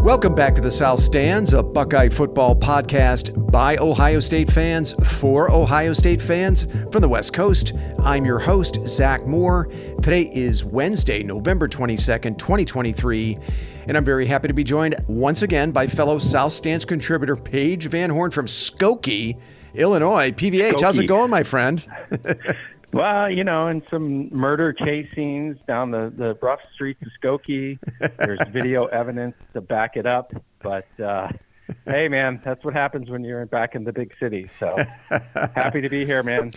Welcome back to the South Stands, a Buckeye football podcast by Ohio State fans for Ohio State fans from the West Coast. I'm your host, Zach Moore. Today is Wednesday, November 22nd, 2023, and I'm very happy to be joined once again by fellow South Stands contributor Paige Van Horn from Skokie, Illinois. PVH, how's it going, my friend? Well, you know, in some murder chase scenes down the rough streets of Skokie, there's video evidence to back it up. But, hey, man, that's what happens when you're back in the big city. So happy to be here, man.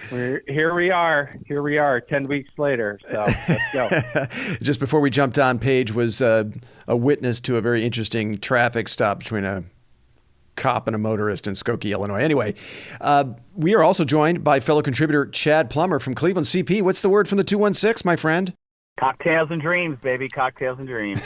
Here we are, 10 weeks later. So let's go. Just before we jumped on, Paige was a witness to a very interesting traffic stop between a cop and a motorist in Skokie, Illinois. Anyway, we are also joined by fellow contributor Chad Plummer from Cleveland CP. What's the word from the 216, my friend? Cocktails and dreams, baby. Cocktails and dreams.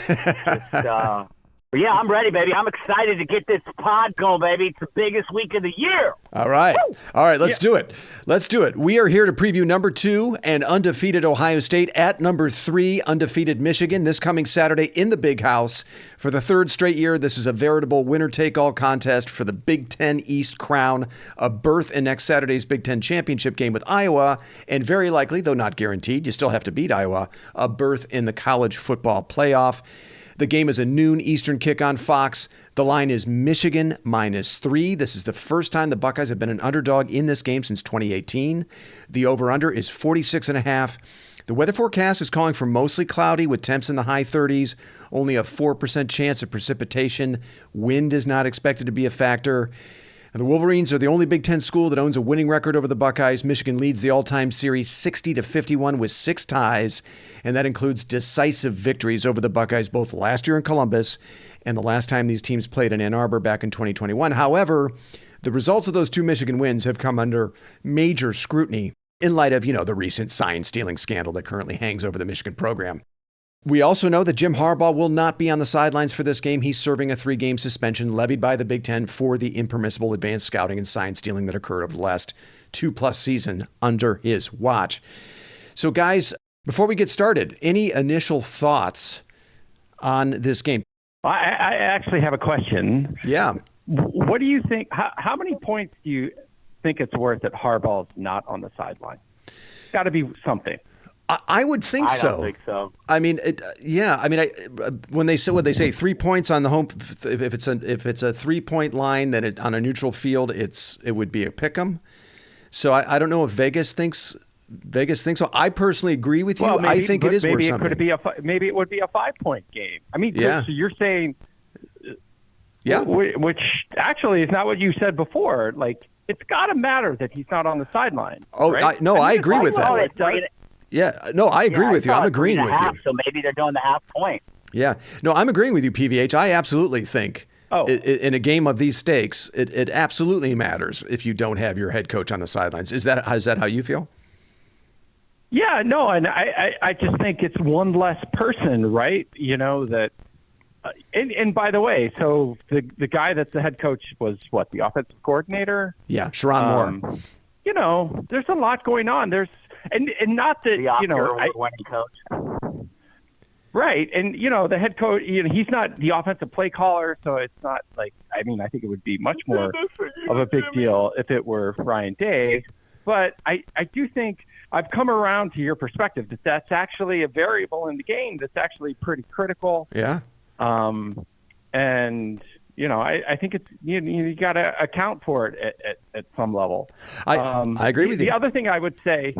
Yeah, I'm ready, baby. I'm excited to get this pod going, baby. It's the biggest week of the year. All right. Woo! All right, let's do it. Let's do it. We are here to preview number 2 and undefeated Ohio State at number 3, undefeated Michigan, this coming Saturday in the Big House. For the third straight year, this is a veritable winner-take-all contest for the Big Ten East crown, a berth in next Saturday's Big Ten championship game with Iowa, and very likely, though not guaranteed, you still have to beat Iowa, a berth in the college football playoff. The game is a noon Eastern kick on Fox. The line is Michigan -3. This is the first time the Buckeyes have been an underdog in this game since 2018. The over-under is 46.5. The weather forecast is calling for mostly cloudy with temps in the high 30s, only a 4% chance of precipitation. Wind is not expected to be a factor. And the Wolverines are the only Big Ten school that owns a winning record over the Buckeyes. Michigan leads the all-time series 60-51 with 6 ties, and that includes decisive victories over the Buckeyes both last year in Columbus and the last time these teams played in Ann Arbor back in 2021. However, the results of those 2 Michigan wins have come under major scrutiny in light of, the recent sign-stealing scandal that currently hangs over the Michigan program. We also know that Jim Harbaugh will not be on the sidelines for this game. He's serving a 3-game suspension levied by the Big Ten for the impermissible advanced scouting and sign stealing that occurred over the last 2+ season under his watch. So, guys, before we get started, any initial thoughts on this game? I actually have a question. Yeah. What do you think? How many points do you think it's worth that Harbaugh's not on the sideline? Got to be something. I would think so. I don't think so. I mean, when they say 3 points on the home, if it's a 3-point line, then on a neutral field, it would be a pick'em. So I don't know if Vegas thinks so. I personally agree with you. Well, maybe, I think it is worth something. Maybe it would be a 5-point game. I mean, yeah. So you're saying, yeah, which actually is not what you said before. Like, it's got to matter that he's not on the sideline. Oh, right? I agree with that. Yeah, no, I agree with you. I'm agreeing with you. So maybe they're doing the half point. Yeah, no, I'm agreeing with you, PVH. I absolutely think in a game of these stakes, it absolutely matters if you don't have your head coach on the sidelines. Is that how you feel? Yeah, no, and I just think it's one less person, right? That. And by the way, so the guy that's the head coach was what, the offensive coordinator? Yeah, Sharon Moore. There's a lot going on. And not that, the Oscar-winning coach. Right. And, the head coach, he's not the offensive play caller, so it's not like, I think it would be much more of a big deal if it were Ryan Day. But I do think I've come around to your perspective that that's actually a variable in the game that's actually pretty critical. Yeah. And, I think it's you got to account for it at some level. I agree with you. The other thing I would say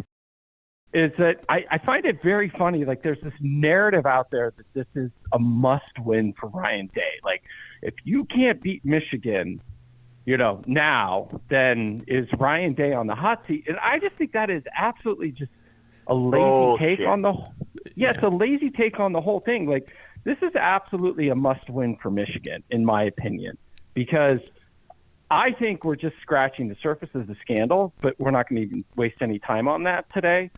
is that I find it very funny. Like, there's this narrative out there that this is a must-win for Ryan Day. Like, if you can't beat Michigan, now, then is Ryan Day on the hot seat? And I just think that is absolutely just a lazy take on the. Yeah, it's a lazy take on the whole thing. Like, this is absolutely a must-win for Michigan, in my opinion, because I think we're just scratching the surface of the scandal, but we're not going to even waste any time on that today.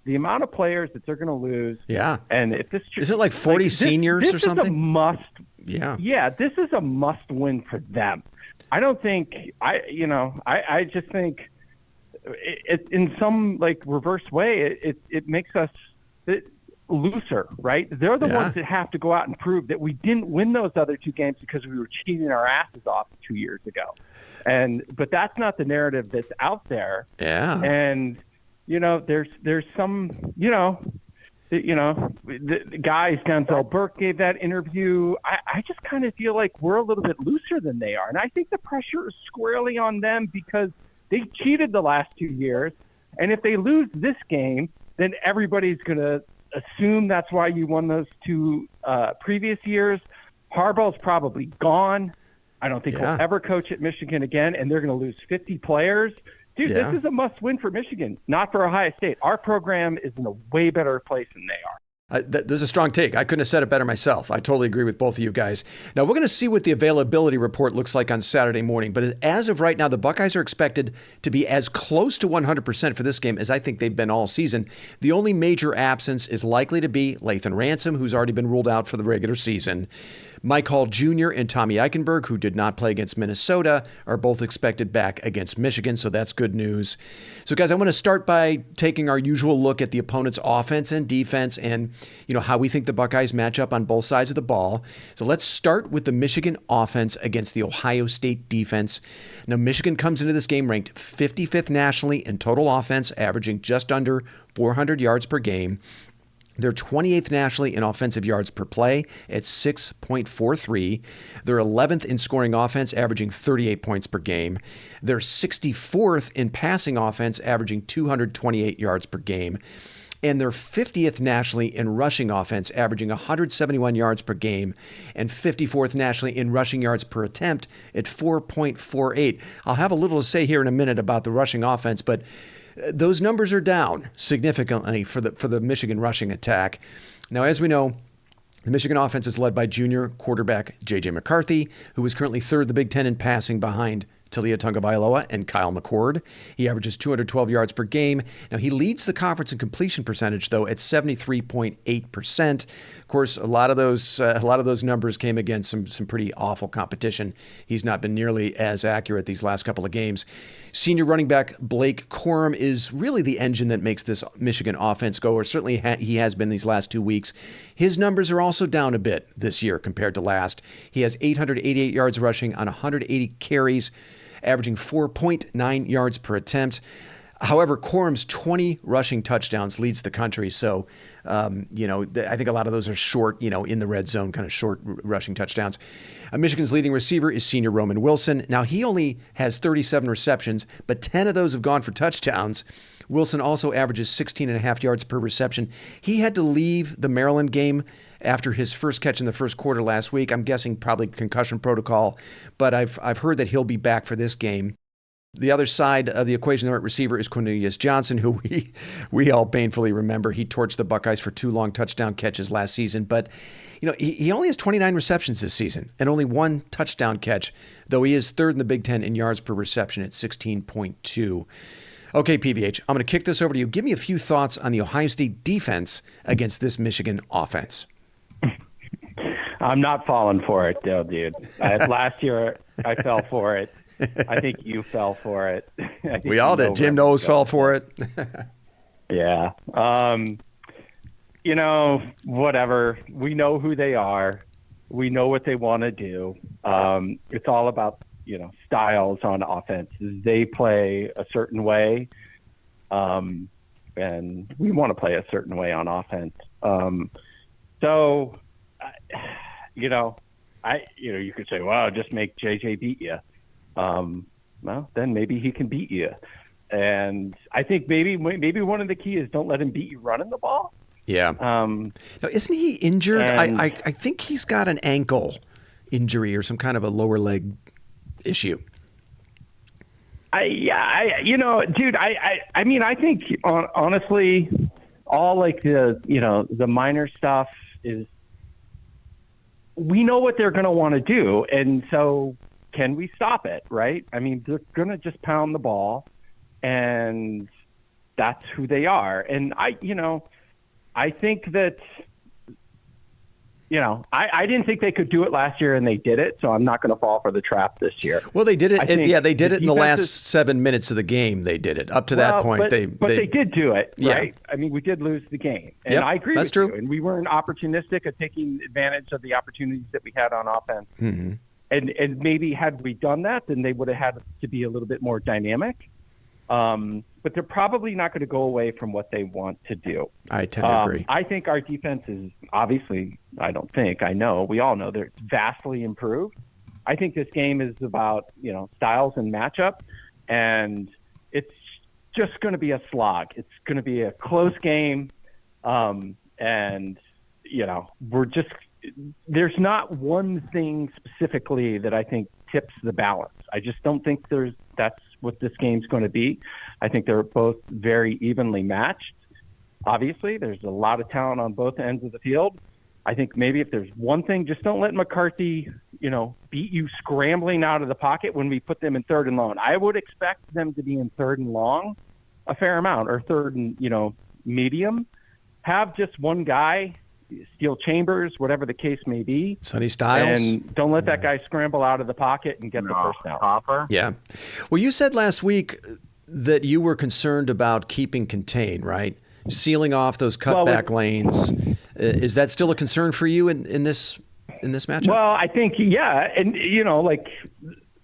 The amount of players that they're going to lose. Yeah. And if this is it like 40 seniors or something? This is a must. Yeah. Yeah. This is a must win for them. I don't think I just think it in some like reverse way, it makes us looser, right? They're the ones that have to go out and prove that we didn't win those other two games because we were cheating our asses off 2 years ago. But that's not the narrative that's out there. Yeah. And, there's some, the guys, Denzel Burke gave that interview. I just kind of feel like we're a little bit looser than they are. And I think the pressure is squarely on them because they cheated the last 2 years. And if they lose this game, then everybody's going to assume that's why you won those two previous years. Harbaugh's probably gone. I don't think he'll ever coach at Michigan again, and they're going to lose 50 players. Dude, this is a must-win for Michigan, not for Ohio State. Our program is in a way better place than they are. There's a strong take. I couldn't have said it better myself. I totally agree with both of you guys. Now, we're going to see what the availability report looks like on Saturday morning. But as of right now, the Buckeyes are expected to be as close to 100% for this game as I think they've been all season. The only major absence is likely to be Lathan Ransom, who's already been ruled out for the regular season. Mike Hall Jr. and Tommy Eichenberg, who did not play against Minnesota, are both expected back against Michigan, so that's good news. So, guys, I want to start by taking our usual look at the opponent's offense and defense and, how we think the Buckeyes match up on both sides of the ball. So let's start with the Michigan offense against the Ohio State defense. Now, Michigan comes into this game ranked 55th nationally in total offense, averaging just under 400 yards per game. They're 28th nationally in offensive yards per play at 6.43. They're 11th in scoring offense, averaging 38 points per game. They're 64th in passing offense, averaging 228 yards per game. And they're 50th nationally in rushing offense, averaging 171 yards per game, and 54th nationally in rushing yards per attempt at 4.48. I'll have a little to say here in a minute about the rushing offense, but those numbers are down significantly for the Michigan rushing attack. Now, as we know, the Michigan offense is led by junior quarterback J.J. McCarthy, who is currently third in the Big Ten in passing behind Talia Tagovailoa and Kyle McCord. He averages 212 yards per game. Now, he leads the conference in completion percentage, though, at 73.8%. Of course, a lot of those numbers came against some pretty awful competition. He's not been nearly as accurate these last couple of games. Senior running back Blake Corum is really the engine that makes this Michigan offense go, or certainly he has been these last 2 weeks. His numbers are also down a bit this year compared to last. He has 888 yards rushing on 180 carries, averaging 4.9 yards per attempt. However, Corum's 20 rushing touchdowns leads the country. So, I think a lot of those are short, in the red zone, kind of short rushing touchdowns. Michigan's leading receiver is senior Roman Wilson. Now, he only has 37 receptions, but 10 of those have gone for touchdowns. Wilson also averages 16.5 yards per reception. He had to leave the Maryland game after his first catch in the first quarter last week. I'm guessing probably concussion protocol, but I've heard that he'll be back for this game. The other side of the equation, the receiver, is Cornelius Johnson, who we all painfully remember. He torched the Buckeyes for 2 long touchdown catches last season, but he only has 29 receptions this season and only 1 touchdown catch, though he is third in the Big Ten in yards per reception at 16.2. Okay, PVH, I'm going to kick this over to you. Give me a few thoughts on the Ohio State defense against this Michigan offense. I'm not falling for it, though, dude. Last year, I fell for it. I think you fell for it. We all did. Jim Knowles fell for it. Yeah. Whatever. We know who they are. We know what they want to do. It's all about, styles on offense. They play a certain way, and we want to play a certain way on offense. You could say, well, just make JJ beat you. Well, then maybe he can beat you. And I think maybe one of the key is don't let him beat you running the ball. Yeah. Now, isn't he injured? I think he's got an ankle injury or some kind of a lower leg issue. Dude, I think honestly, all like the minor stuff is, we know what they're going to want to do. And so can we stop it? Right. I mean, they're going to just pound the ball, and that's who they are. And I think that I didn't think they could do it last year, and they did it. So I'm not going to fall for the trap this year. Well, they did it. They did it in the last 7 minutes of the game. They did it up to that point. But they did do it, right? Yeah. I mean, we did lose the game, and I agree with true. you. And we weren't opportunistic at taking advantage of the opportunities that we had on offense. Mm-hmm. And maybe had we done that, then they would have had to be a little bit more dynamic. But they're probably not going to go away from what they want to do. I tend to agree. I think our defense is obviously, I know, we all know they're vastly improved. I think this game is about, styles and matchup, and it's just going to be a slog. It's going to be a close game. There's not one thing specifically that I think tips the balance. I just don't think that's what this game's going to be. I think they're both very evenly matched. Obviously, there's a lot of talent on both ends of the field. I think maybe if there's one thing, just don't let McCarthy, beat you scrambling out of the pocket when we put them in third and long. I would expect them to be in third and long a fair amount, or third and, medium. Have just one guy, Steele Chambers, whatever the case may be. Sonny Styles. And don't let that guy scramble out of the pocket and get the first down. Hopper. Yeah. Well, you said last week that you were concerned about keeping contained, right? Sealing off those cutback lanes. Is that still a concern for you in this matchup? Well, I think, yeah. And,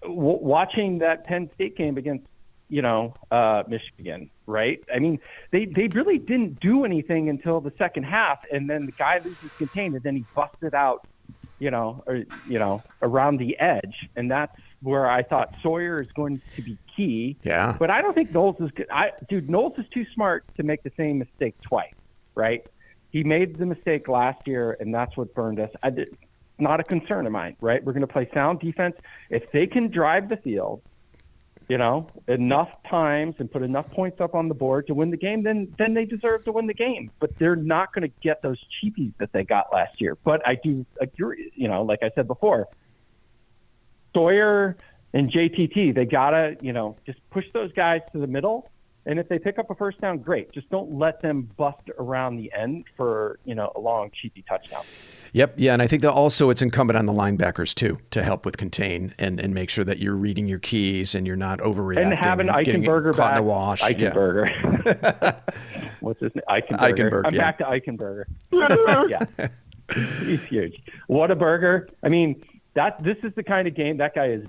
watching that Penn State game against, Michigan, right? I mean, they really didn't do anything until the second half, and then the guy loses contained, and then he busted out, around the edge, and that's where I thought Sawyer is going to be key. Yeah. But I don't think Knowles is good. Knowles is too smart to make the same mistake twice, right? He made the mistake last year, and that's what burned us. Not a concern of mine, right? We're going to play sound defense. If they can drive the field, enough times and put enough points up on the board to win the game, then they deserve to win the game. But they're not going to get those cheapies that they got last year. But I do agree, like I said before, Sawyer and JTT, they got to, just push those guys to the middle. And if they pick up a first down, great. Just don't let them bust around the end for, a long, cheapy touchdown. Yep. Yeah. And I think that also it's incumbent on the linebackers, too, to help with contain and make sure that you're reading your keys and you're not overreacting. And having Eichenberger back. In the wash. Eichenberger. Yeah. What's his name? Eichenberger. I'm back to Eichenberger. Yeah. He's huge. What a burger. I mean, this is the kind of game that guy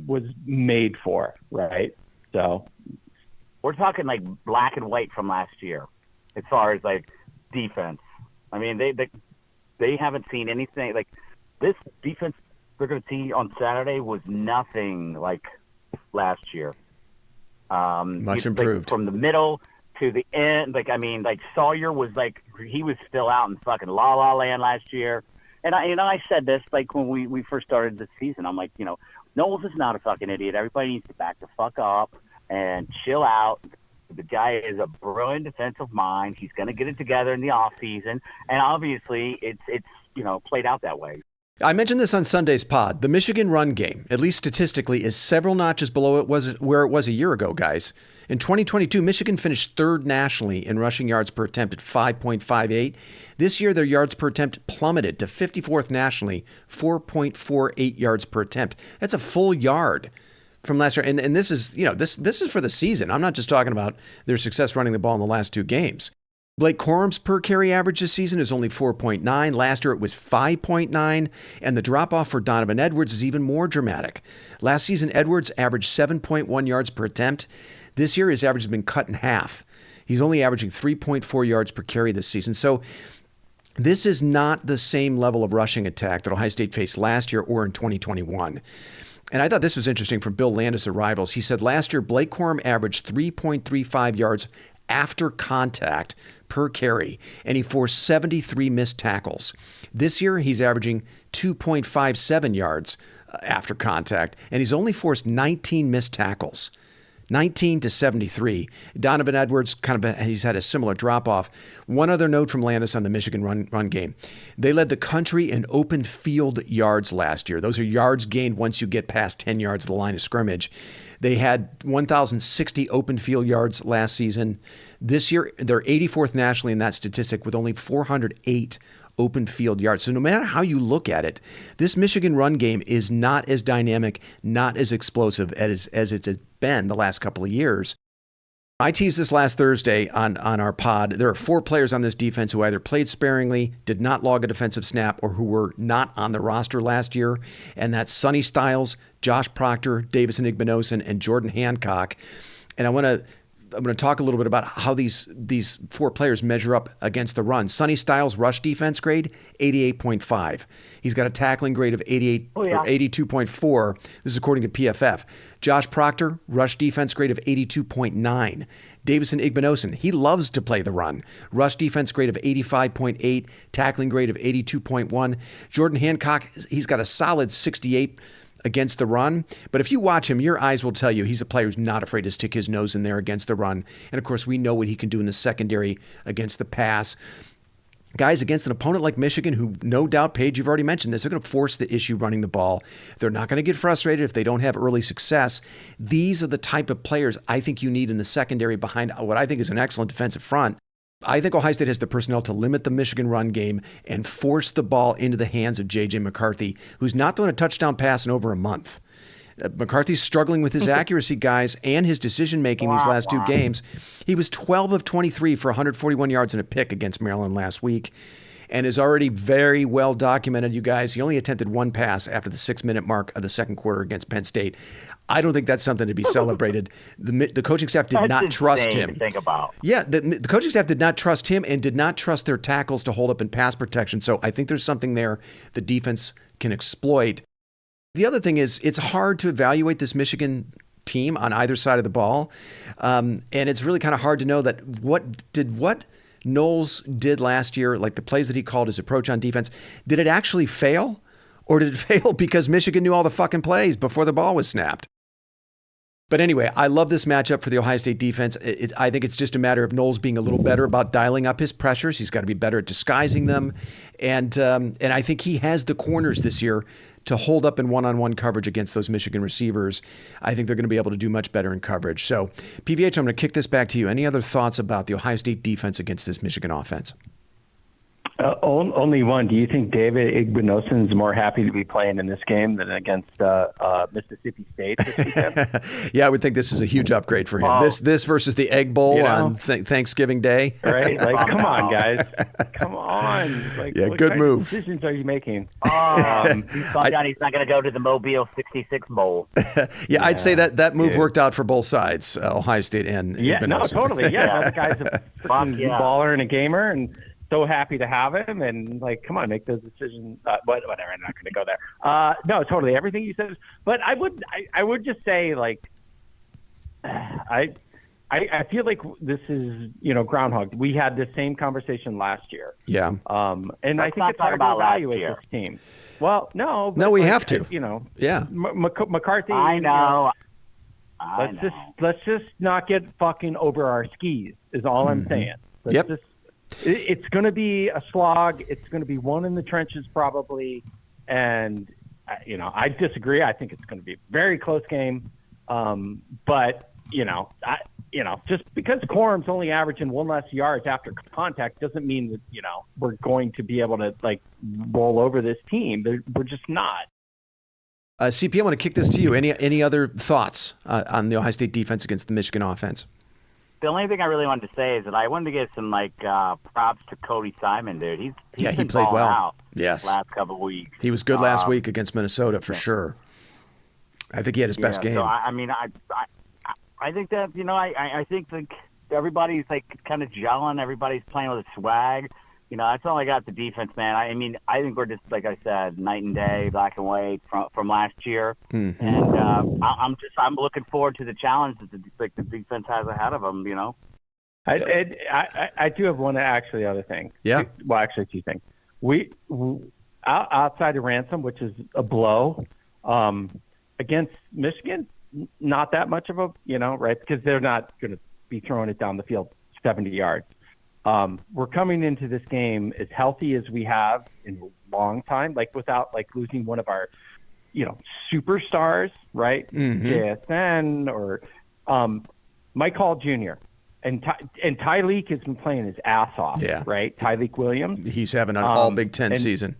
was made for, right? So we're talking like black and white from last year as far as like defense. I mean, they haven't seen anything like this defense they're going to see on Saturday was nothing like last year. Much improved. Like, from the middle to the end. Like Sawyer was he was still out in fucking la la land last year. And I said this like when we first started the season. I'm like, Knowles is not a fucking idiot. Everybody needs to back the fuck up and chill out. The guy is a brilliant defensive mind. He's going to get it together in the off season, and obviously it's played out that way. I mentioned this on Sunday's pod. The Michigan run game, at least statistically, is several notches below where it was a year ago, guys. In 2022, Michigan finished third nationally in rushing yards per attempt at 5.58. This year, their yards per attempt plummeted to 54th nationally, 4.48 yards per attempt. That's a full yard from last year. And this is, this is for the season. I'm not just talking about their success running the ball in the last two games. Blake Corum's per carry average this season is only 4.9. Last year it was 5.9. And the drop-off for Donovan Edwards is even more dramatic. Last season, Edwards averaged 7.1 yards per attempt. This year, his average has been cut in half. He's only averaging 3.4 yards per carry this season. So this is not the same level of rushing attack that Ohio State faced last year or in 2021. And I thought this was interesting from Bill Landis at Rivals. He said last year, Blake Corum averaged 3.35 yards after contact per carry, and he forced 73 missed tackles. This year, he's averaging 2.57 yards after contact, and he's only forced 19 missed tackles. 19 to 73. Donovan Edwards, he's had a similar drop-off. One other note from Landis on the Michigan run game. They led the country in open field yards last year. Those are yards gained once you get past 10 yards of the line of scrimmage. They had 1,060 open field yards last season. This year, they're 84th nationally in that statistic with only 408 open field yards. So no matter how you look at it, this Michigan run game is not as dynamic, not as explosive as it's been the last couple of years. I teased this last Thursday on our pod. There are 4 players on this defense who either played sparingly, did not log a defensive snap, or who were not on the roster last year. And that's Sonny Styles, Josh Proctor, Davison Igbinosun, and Jordan Hancock. And I'm going to talk a little bit about how these 4 players measure up against the run. Sonny Styles' rush defense grade, 88.5. He's got a tackling grade of 88 or 82.4. This is according to PFF. Josh Proctor, rush defense grade of 82.9. Davison Igbinosun, he loves to play the run. Rush defense grade of 85.8, tackling grade of 82.1. Jordan Hancock, he's got a solid 68 against the run. But if you watch him, your eyes will tell you he's a player who's not afraid to stick his nose in there against the run. And of course, we know what he can do in the secondary against the pass. Guys, against an opponent like Michigan, who no doubt, Paige, you've already mentioned this, they're going to force the issue running the ball. They're not going to get frustrated if they don't have early success. These are the type of players I think you need in the secondary behind what I think is an excellent defensive front. I think Ohio State has the personnel to limit the Michigan run game and force the ball into the hands of J.J. McCarthy, who's not thrown a touchdown pass in over a month. McCarthy's struggling with his accuracy, guys, and his decision-making these last 2 games. He was 12 of 23 for 141 yards and a pick against Maryland last week, and is already very well documented, you guys. He only attempted 1 pass after the 6-minute mark of the second quarter against Penn State. I don't think that's something to be celebrated. The coaching staff did not trust him. To think about. Yeah, the coaching staff did not trust him and did not trust their tackles to hold up in pass protection. So I think there's something there the defense can exploit. The other thing is it's hard to evaluate this Michigan team on either side of the ball. And it's really kind of hard to know that what Knowles did last year, like the plays that he called, his approach on defense, did it actually fail? Or did it fail because Michigan knew all the fucking plays before the ball was snapped? But anyway, I love this matchup for the Ohio State defense. I think it's just a matter of Knowles being a little better about dialing up his pressures. He's got to be better at disguising them. And I think he has the corners this year to hold up in one-on-one coverage against those Michigan receivers. I think they're going to be able to do much better in coverage. So, PVH, I'm going to kick this back to you. Any other thoughts about the Ohio State defense against this Michigan offense? Only one. Do you think David Igbinosun is more happy to be playing in this game than against Mississippi State this weekend? Yeah, I would think this is a huge upgrade for him. This versus the Egg Bowl on Thanksgiving Day. Right? Like, come on, guys. Come on. Like, yeah, what good kind move. of decisions are you making? He's not going to go to the Mobile 66 Bowl. Yeah, I'd say that move worked out for both sides, Ohio State and Igbinosun. No, totally. Yeah, that guy's a baller and a gamer, and so happy to have him, and like, come on, make those decisions. Whatever, I'm not going to go there. No, totally, everything you said. But I would just say, like, I feel like this is groundhog. We had the same conversation last year. Yeah. And I think it's hard to evaluate this team. Well, no, we have to. Yeah. McCarthy. I know. Let's just not get fucking over our skis. Is all I'm saying. It's going to be a slog. It's going to be one in the trenches probably. And, I disagree. I think it's going to be a very close game. But, just because Corum's only averaging 1 less yards after contact doesn't mean that, we're going to be able to, like, roll over this team. We're just not. CP, I want to kick this to you. Any other thoughts on the Ohio State defense against the Michigan offense? The only thing I really wanted to say is that I wanted to give some props to Cody Simon, dude. He played well. Out yes, last couple of weeks. He was good last week against Minnesota for sure. I think he had his best game. So I think that I think like everybody's like kind of gelling. Everybody's playing with a swag. That's all I got. The defense, man. I think we're just, like I said, night and day, black and white from last year. Mm-hmm. And I'm looking forward to the challenge that the defense has ahead of them. I do have one other thing. Yeah. Well, actually, 2 things. We outside of Ransom, which is a blow, against Michigan, not that much of a right, because they're not going to be throwing it down the field 70 yards. We're coming into this game as healthy as we have in a long time, like without like losing one of our, superstars, right? JSN or Mike Hall Jr. And Tyleek has been playing his ass off, right? Tyleek Williams. He's having an all Big Ten season.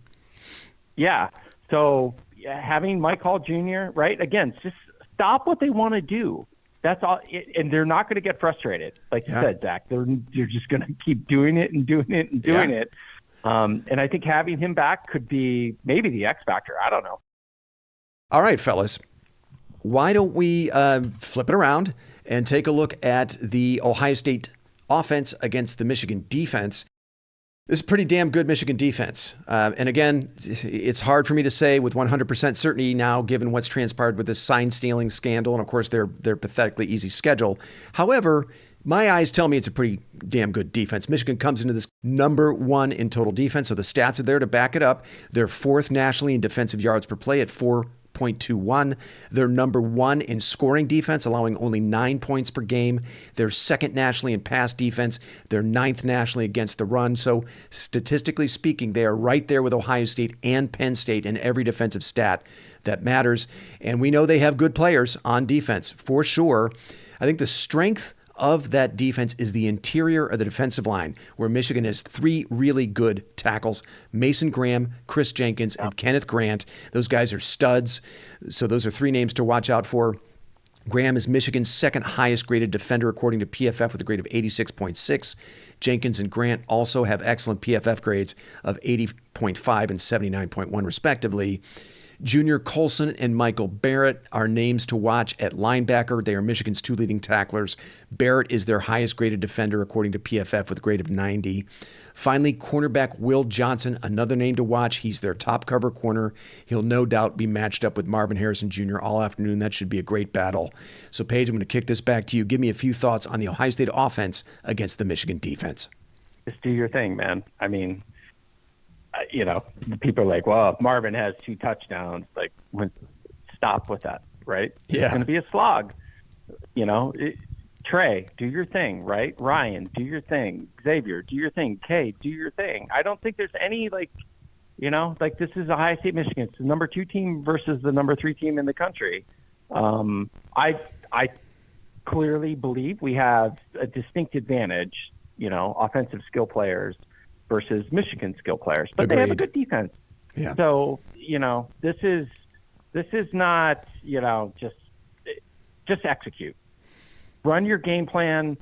Yeah. So having Mike Hall Jr., right? Again, just stop what they want to do. That's all. And they're not going to get frustrated. Like you said, Zach, they're just going to keep doing it and doing it and doing it. And I think having him back could be maybe the X factor. I don't know. All right, fellas. Why don't we flip it around and take a look at the Ohio State offense against the Michigan defense? This is pretty damn good Michigan defense. And again, it's hard for me to say with 100% certainty now, given what's transpired with this sign stealing scandal and, of course, their pathetically easy schedule. However, my eyes tell me it's a pretty damn good defense. Michigan comes into this number 1 in total defense, so the stats are there to back it up. They're 4th nationally in defensive yards per play at 4.21. They're number 1 in scoring defense, allowing only 9 points per game. They're 2nd nationally in pass defense. They're 9th nationally against the run. So statistically speaking, they are right there with Ohio State and Penn State in every defensive stat that matters. And we know they have good players on defense for sure. I think the strength of that defense is the interior of the defensive line, where Michigan has 3 really good tackles: Mason Graham, Chris Jenkins, and Kenneth Grant. Those guys are studs. So those are 3 names to watch out for. Graham is Michigan's 2nd highest graded defender according to PFF with a grade of 86.6. Jenkins and Grant also have excellent PFF grades of 80.5 and 79.1 respectively. Junior Colson and Michael Barrett are names to watch at linebacker. They are Michigan's 2 leading tacklers. Barrett is their highest graded defender according to PFF with a grade of 90. Finally, cornerback Will Johnson, another name to watch. He's their top cover corner. He'll no doubt be matched up with Marvin Harrison Jr. all afternoon. That should be a great battle. So, Paige, I'm going to kick this back to you. Give me a few thoughts on the Ohio State offense against the Michigan defense. Just do your thing, man. I mean, people are like, well, if Marvin has 2 touchdowns, like, stop with that, right? Yeah. It's going to be a slog. Trey, do your thing, right? Ryan, do your thing. Xavier, do your thing. Kay, do your thing. I don't think there's any, this is Ohio State, Michigan. It's the number 2 team versus the number 3 team in the country. I clearly believe we have a distinct advantage, offensive skill players versus Michigan skill players, but They have a good defense. Yeah. So, this is not, just execute. Run your game plan,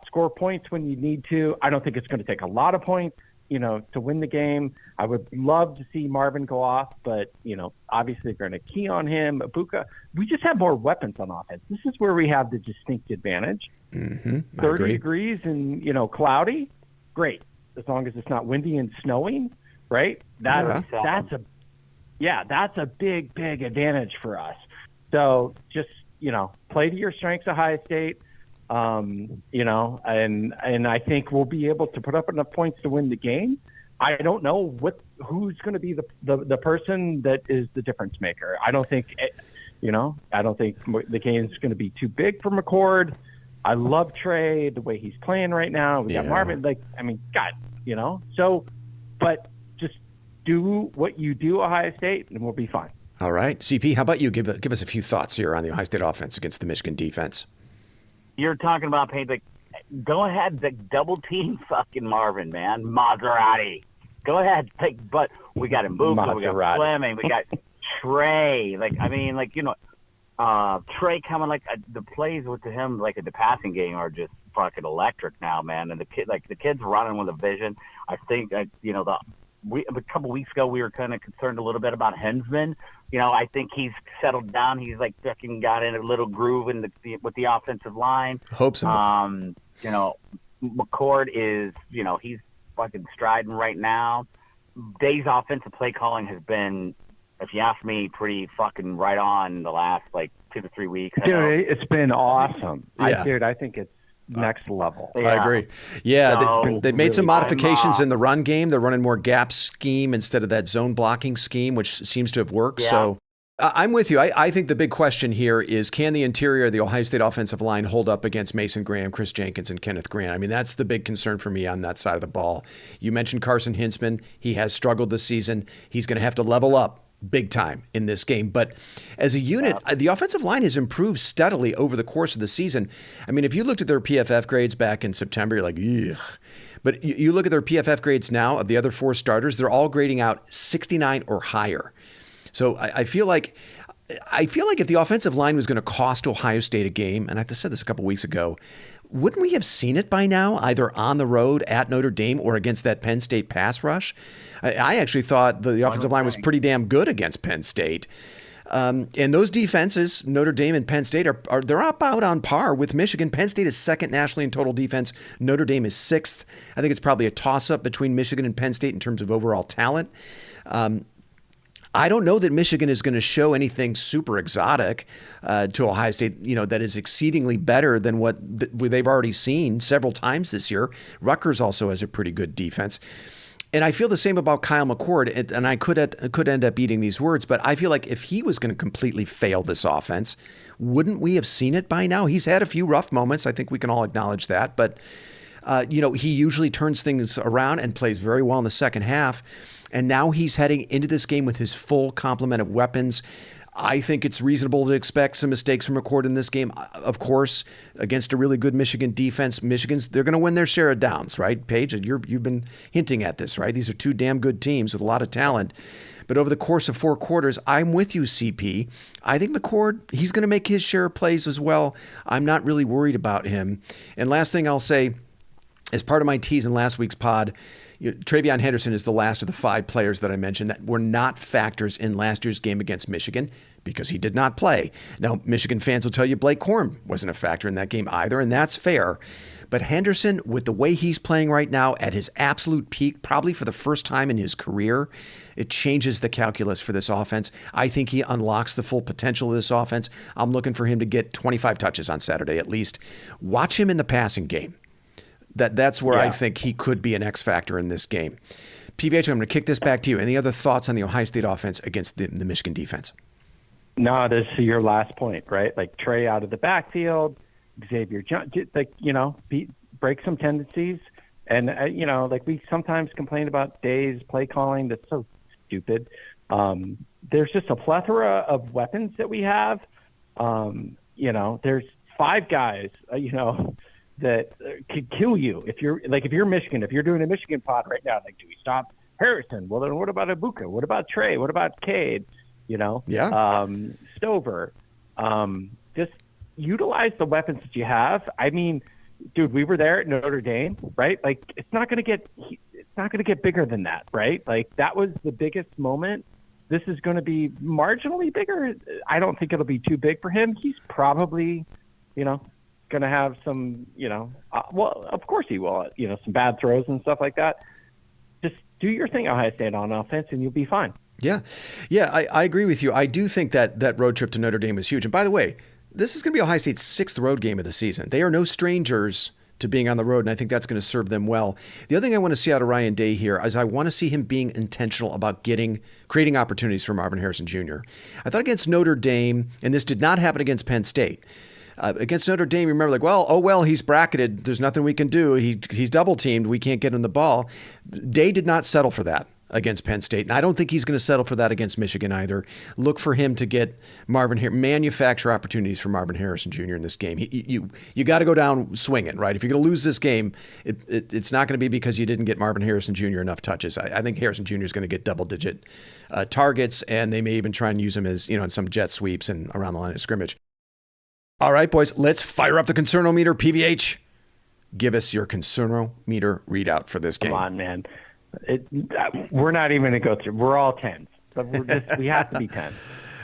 score points when you need to. I don't think it's going to take a lot of points, to win the game. I would love to see Marvin go off, but, obviously they're going to key on him. Ibuka, we just have more weapons on offense. This is where we have the distinct advantage. 30 degrees and, cloudy, great. As long as it's not windy and snowing, right? That's a big advantage for us. So just, play to your strengths, Ohio State. And I think we'll be able to put up enough points to win the game. I don't know who's going to be the person that is the difference maker. I don't think the game's going to be too big for McCord. I love Trey, the way he's playing right now. We got Marvin, but just do what you do, Ohio State, and we'll be fine. All right. CP, how about you? Give us a few thoughts here on the Ohio State offense against the Michigan defense. You're talking about Paige, go ahead, double team fucking Marvin, man. Maserati. Go ahead. But we got Mbuka, we got Fleming, we got Trey. Trey coming, the plays with him, in the passing game are just fucking electric now, man. And the kid's running with a vision. I think, a couple weeks ago we were kind of concerned a little bit about Hensman. I think he's settled down. He's fucking got in a little groove with the offensive line. Hope so. McCord is, he's fucking striding right now. Day's offensive play calling has been, if you ask me, pretty fucking right on the last 2 to 3 weeks. Dude, it's been awesome. Yeah. I think it's next level. Yeah. I agree. Yeah, they made some modifications in the run game. They're running more gap scheme instead of that zone blocking scheme, which seems to have worked. Yeah. So I'm with you. I think the big question here is, can the interior of the Ohio State offensive line hold up against Mason Graham, Chris Jenkins, and Kenneth Grant? I mean, that's the big concern for me on that side of the ball. You mentioned Carson Hintzman. He has struggled this season. He's going to have to level up big time in this game. But as a unit, the offensive line has improved steadily over the course of the season. I mean, if you looked at their PFF grades back in September, you're like, ugh. But you look at their PFF grades now of the other 4 starters, they're all grading out 69 or higher. So I feel like if the offensive line was going to cost Ohio State a game, and I said this a couple weeks ago, wouldn't we have seen it by now, either on the road at Notre Dame or against that Penn State pass rush? I actually thought the offensive line was pretty damn good against Penn State. And those defenses, Notre Dame and Penn State, they're about on par with Michigan. Penn State is second nationally in total defense. Notre Dame is sixth. I think it's probably a toss-up between Michigan and Penn State in terms of overall talent. I don't know that Michigan is going to show anything super exotic to Ohio State, that is exceedingly better than what they've already seen several times this year. Rutgers also has a pretty good defense. And I feel the same about Kyle McCord, and I could end up eating these words, but I feel like if he was going to completely fail this offense, wouldn't we have seen it by now? He's had a few rough moments. I think we can all acknowledge that. But, he usually turns things around and plays very well in the second half. And now he's heading into this game with his full complement of weapons. I think it's reasonable to expect some mistakes from McCord in this game. Of course, against a really good Michigan defense, they're going to win their share of downs, right? Paige, you've been hinting at this, right? These are 2 damn good teams with a lot of talent. But over the course of 4 quarters, I'm with you, CP. I think McCord, he's going to make his share of plays as well. I'm not really worried about him. And last thing I'll say, as part of my tease in last week's pod, Travion Henderson is the last of the 5 players that I mentioned that were not factors in last year's game against Michigan because he did not play. Now, Michigan fans will tell you Blake Corum wasn't a factor in that game either, and that's fair. But Henderson, with the way he's playing right now at his absolute peak, probably for the first time in his career, it changes the calculus for this offense. I think he unlocks the full potential of this offense. I'm looking for him to get 25 touches on Saturday at least. Watch him in the passing game. That's where I think he could be an X factor in this game. PBH, I'm going to kick this back to you. Any other thoughts on the Ohio State offense against the Michigan defense? No, this is your last point, right? Like Trey out of the backfield, Xavier John, break some tendencies. And, we sometimes complain about Day's play calling. That's so stupid. There's just a plethora of weapons that we have. There's 5 guys, that could kill you if you're Michigan, if you're doing a Michigan pod right now, like, do we stop Harrison? Well, then what about Ibuka? What about Trey? What about Cade? Stover. Just utilize the weapons that you have. I mean, dude, we were there at Notre Dame, right? Like, it's not going to get bigger than that, right? Like, that was the biggest moment. This is going to be marginally bigger. I don't think it'll be too big for him. He's probably, going to have some, well, of course he will, some bad throws and stuff like that. Just do your thing, Ohio State, on offense, and you'll be fine. Yeah, I agree with you. I do think that road trip to Notre Dame was huge. And by the way, this is going to be Ohio State's 6th road game of the season. They are no strangers to being on the road, and I think that's going to serve them well. The other thing I want to see out of Ryan Day here is I want to see him being intentional about creating opportunities for Marvin Harrison Jr. I thought against Notre Dame, and this did not happen against Penn State, against Notre Dame, remember, he's bracketed. There's nothing we can do. He's double teamed. We can't get him the ball. Day did not settle for that against Penn State, and I don't think he's going to settle for that against Michigan either. Look for him to get manufacture opportunities for Marvin Harrison Jr. in this game. You got to go down swinging, right? If you're going to lose this game, it's not going to be because you didn't get Marvin Harrison Jr. enough touches. I think Harrison Jr. is going to get double-digit targets, and they may even try and use him as in some jet sweeps and around the line of scrimmage. All right, boys, let's fire up the Concernometer. PVH, give us your Concernometer readout for this game. Come on, man. We're not even going to go through. We're all 10s, but we have to be 10.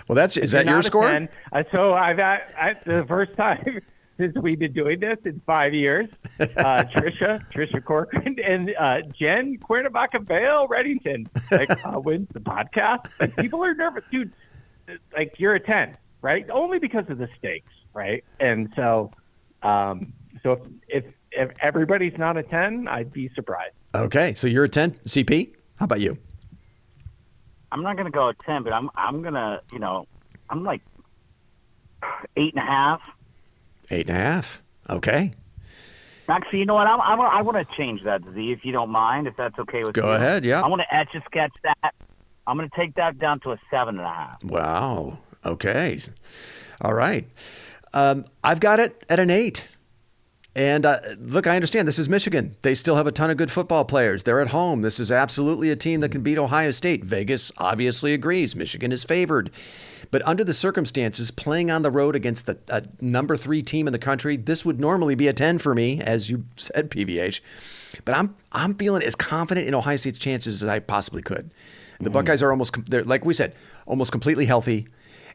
Well, is that your score? 10, so the first time since we've been doing this in 5 years, Trisha Corcoran and Jen Cuernavaca-Vale Reddington wins the podcast. Like, people are nervous, dude. Like, you're a 10, right? Only because of the stakes. Right. And so if everybody's not a 10, I'd be surprised. Okay. So you're a 10, CP. How about you? I'm not going to go a 10, but I'm going to, I'm like 8.5. 8.5. Okay. Actually, you know what? I want to change that, Z, if you don't mind, if that's okay with you. Go ahead. Yeah. I want to etch a sketch that. I'm going to take that down to a 7.5. Wow. Okay. All right. I've got it at an 8. And look, I understand this is Michigan. They still have a ton of good football players. They're at home. This is absolutely a team that can beat Ohio State. Vegas obviously agrees. Michigan is favored. But under the circumstances, playing on the road against the number 3 team in the country, this would normally be a 10 for me, as you said, PVH. But I'm feeling as confident in Ohio State's chances as I possibly could. The Buckeyes are they're, like we said, almost completely healthy.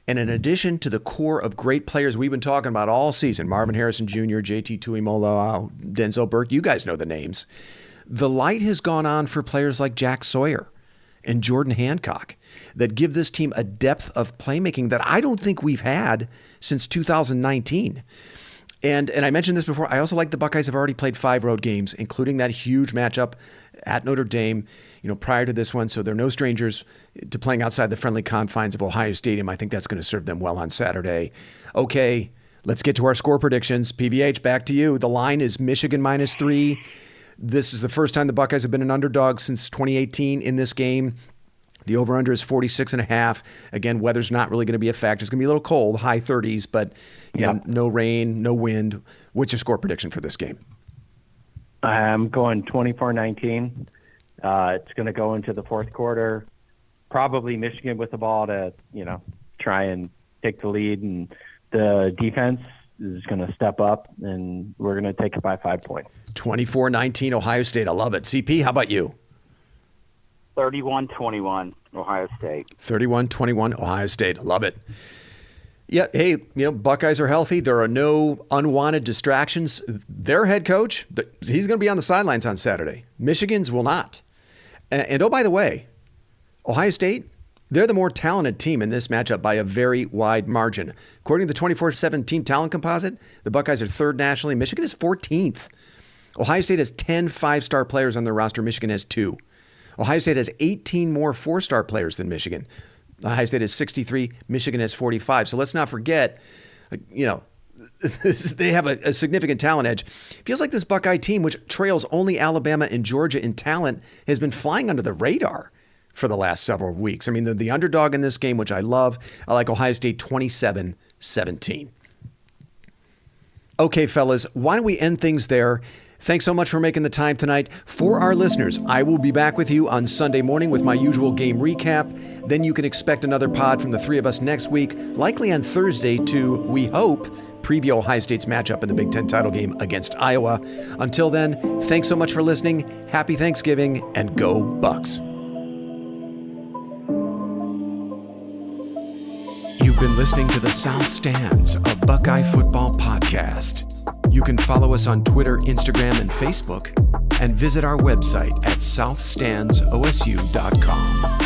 And in addition to the core of great players we've been talking about all season, Marvin Harrison Jr., JT Tuimoloau, Denzel Burke, you guys know the names. The light has gone on for players like Jack Sawyer and Jordan Hancock that give this team a depth of playmaking that I don't think we've had since 2019. And I mentioned this before. I also like the Buckeyes have already played 5 road games, including that huge matchup at Notre Dame, prior to this one. So they're no strangers to playing outside the friendly confines of Ohio Stadium. I think that's going to serve them well on Saturday. Okay, let's get to our score predictions. PVH, back to you. The line is Michigan -3. This is the first time the Buckeyes have been an underdog since 2018 in this game. The over-under is 46.5. Again, weather's not really going to be a factor. It's going to be a little cold, high 30s, but no rain, no wind. What's your score prediction for this game? I'm going 24-19. It's going to go into the fourth quarter. Probably Michigan with the ball to, try and take the lead, and the defense is going to step up, and we're going to take it by 5 points. 24-19 Ohio State. I love it. CP, how about you? 31-21 Ohio State. 31-21 Ohio State. I love it. Yeah, hey, Buckeyes are healthy. There are no unwanted distractions. Their head coach, he's going to be on the sidelines on Saturday. Michigan's will not. And oh, by the way, Ohio State, they're the more talented team in this matchup by a very wide margin. According to the 24/7 team talent composite, the Buckeyes are 3rd nationally. Michigan is 14th. Ohio State has 10 5-star players on their roster. Michigan has 2. Ohio State has 18 more 4-star players than Michigan. Ohio State has 63. Michigan has 45. So let's not forget, they have a significant talent edge. Feels like this Buckeye team, which trails only Alabama and Georgia in talent, has been flying under the radar for the last several weeks. I mean, they're the underdog in this game, which I love. I like Ohio State 27-17. Okay, fellas, why don't we end things there? Thanks so much for making the time tonight. For our listeners, I will be back with you on Sunday morning with my usual game recap. Then you can expect another pod from the 3 of us next week, likely on Thursday to, we hope, preview Ohio State's matchup in the Big Ten title game against Iowa. Until then, thanks so much for listening. Happy Thanksgiving, and go Bucks. You've been listening to the South Stands, a Buckeye football podcast. You can follow us on Twitter, Instagram, and Facebook, and visit our website at southstandsosu.com.